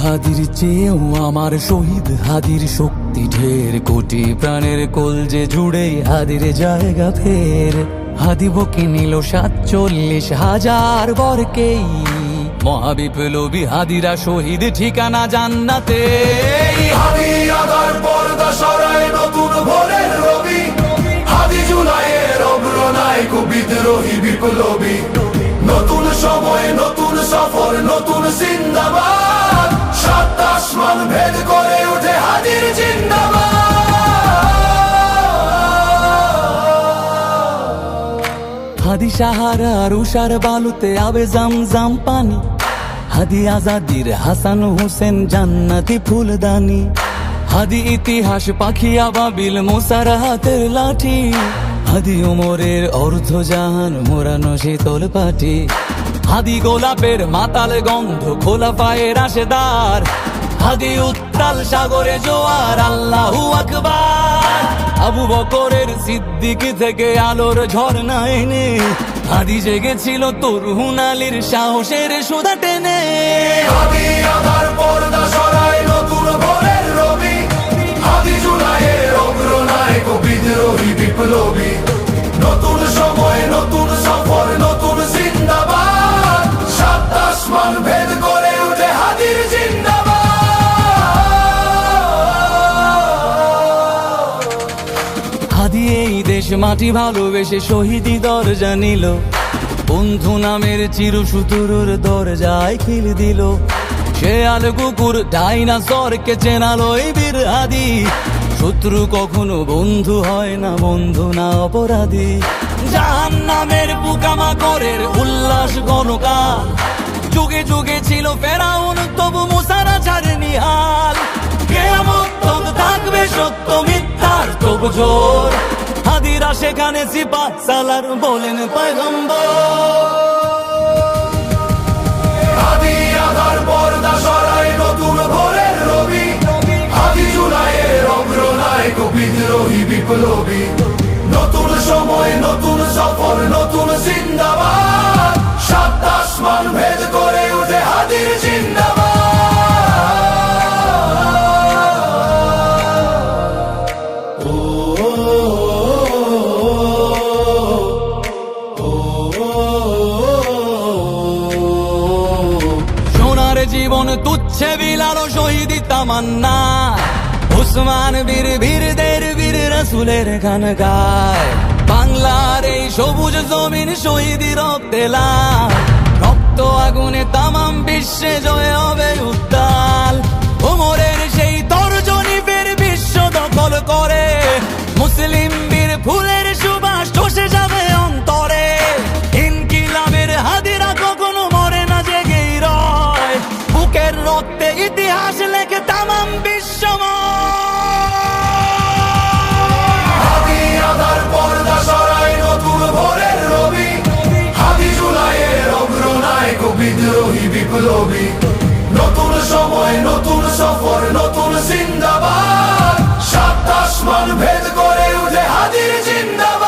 হাদির চেয়েও আমার শহীদ হাদির শক্তি ঢের, কোটি প্রাণের কলজে জুড়ে হাদির জায়গা ফের। হাদি বকে নিল ৪৭,০০০ বরকেই, মহাবিপ্লবী হাদিরা শহীদ ঠিকানা জান্নাতে। হাদি আদার পর্দা সরায় নতুন ভোরের রবি, হাদি জুলাইয়ের অগ্রনায়ক বিদ্রোহী বিপ্লবী। নতুন সময় নতুন সফর নতুন জিন্দাবাদ, সাত আসমান ভেদ করে উঠে হাদির জিন্দাবাদ। হাদি সাহারার উষার বালুতে আবে জামজাম পানি, হাদি আজাদির হাসান হোসেন জান্নাতি ফুলদানি। হাদি ইতিহাস পাখি আবাবিল মুসার হাতের লাঠি, হাদি ওমরের অর্ধজাহান মোরানো শীতল পাটি। হাদি গোলাপের মাতাল গন্ধ খোলা পায়ের রাশেদার, হাদি উত্তাল সাগরে জোয়ার আল্লাহু আকবার। আবু বকরের সিদ্দিক থেকে আলোর ঝর্ণা এনে, হাদি জেগেছিল তরুণ আলীর সাহসের সুধা টেনে। হাদি আদার পর্দা সরায় নতুন ভোরের রবি, হাদি জুলাইয়ের অগ্রনায়ক বিদ্রোহী বিপ্লবী। নতুন সময় নতুন সফর নতুন জিন্দাবাদ, সাত আসমান ভেদ করে উঠে হাদির জিন্দাবাদ। হাদি এই দেশ মাটি ভালোবেসে শহীদি দরজা নিল, বন্ধু নামের চিরসুতুরুর দরজায় খিল দিল। সে আল কুকুর ডাইনাসরকে চেনালো এই বীর হাদি, শত্রু কখনো বন্ধু হয় না, বন্ধু না অপরাধী। জাহান্নামের পোকামাকড়ের উল্লাস গণকাল, যুগে যুগে ছিল ফেরাউন তবু মুসারা ছাড়েনি হাল। কিয়ামত তক থাকবে সত্য মিথ্যার তবু জোর, হাদিরা সেখানে সিপাহ সালার বলেন পয়গম্বর। হাদি আদার পর্দা সরায় নতুন ভোরের রবি, হাদি জুলাইয়ের অগ্রনায়ক বিদ্রোহী বিপ্লবী। নতুন সময় নতুন সফর নতুন জিন্দাবাদ, সাত আসমান ভেদ করে উঠে হাদির জিন্দাবাদ। সোনার জীবন তুচ্ছে বিলালো শহীদি তামান্না, উসমান বীর বীরদের বীর রাসূলের গান গায়। বাংলার এই সবুজ জমিন শহীদি রক্তে লাল, রক্ত আগুনে তামাম বিশ্বে জয় হবে উত্তাল। ওমরের সেই তর্জনী ফের বিশ্ব দখল করে, মুসলিম বীর ফুলের সুবাস চষে যাবে অন্তরে। ইনকিলাবের হাদিরা কখনো মরে না, জেগেই রয়, বুকের রক্তে ইতিহাস লেখে তামাম বিশ্বময়। হাদি আদার পর্দা সরায় নতুন ভোরের রবি, হাদি জুলাইয়ের অগ্রনায়ক বিদ্রোহী বিপ্লবী। নতুন সময় নতুন সফর নতুন জিন্দাবাদ, সাত আসমান ভেদ করে উঠে হাদির জিন্দাবাদ।